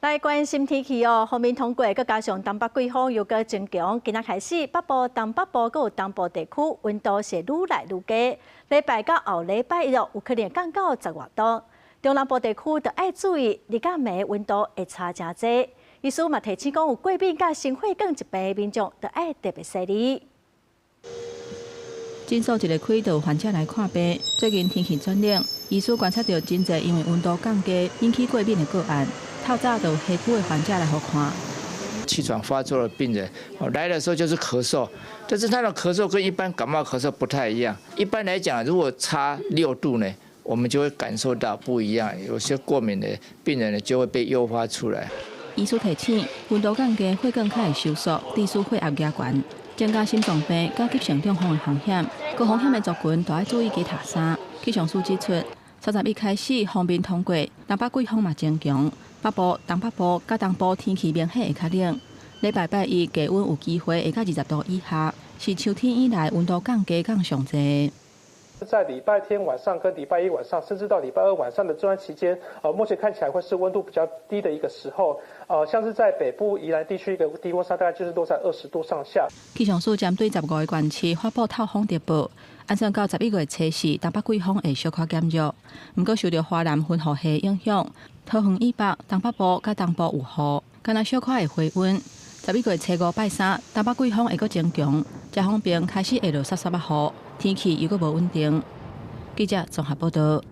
来关心天气哦，锋面通过，佮加上东北季风又佮增强，今仔开始北部、东北部佮有东部地区温度是愈来愈低。礼拜到后礼拜一有可能降到10外度。中南部地区就要注意，日甲暝温度会差真济。医师嘛提醒讲，有过敏甲心血管疾病的民众，就要特别注意。诊所一个开就有患者来看病，最近天气转冷，医师观察到真侪因为温度降低引起过敏的个案。透早就有下久的患者来互看。气喘发作的病人来的时候就是咳嗽，但是他的咳嗽跟一般感冒咳嗽不太一样。一般来讲，如果差6度呢，我们就会感受到不一样。有些过敏的病人呢，就会被诱发出来。医师提醒，温度降低，血管较会收缩，致使血压压悬，增加心脏病、甲急性中风的风险。高风险的族群都要注意加套衫。气象署指出，31开始锋面通过，东北季风嘛增强。北部、东北部、甲东部天气明显会较冷，礼拜一低温有机会会到20度以下，是秋天以来温度降低降上济。在礼拜天晚上跟礼拜一晚上，甚至到礼拜二晚上的这段期间，目前看起来会是温度比较低的一个时候。像是在北部宜兰地区一个低温差大概就是落在20度上下。气象署针对15个县市发布透风特报，按照到11月初4，东北季风会小可减弱，不过受到华南混合系影响，桃园以北、东北部甲东部有雨，敢若小可会回温。11月初5拜3，东北季风会阁增强，遮方面开始会落沙沙仔雨，天气又阁无稳定。记者综合报道。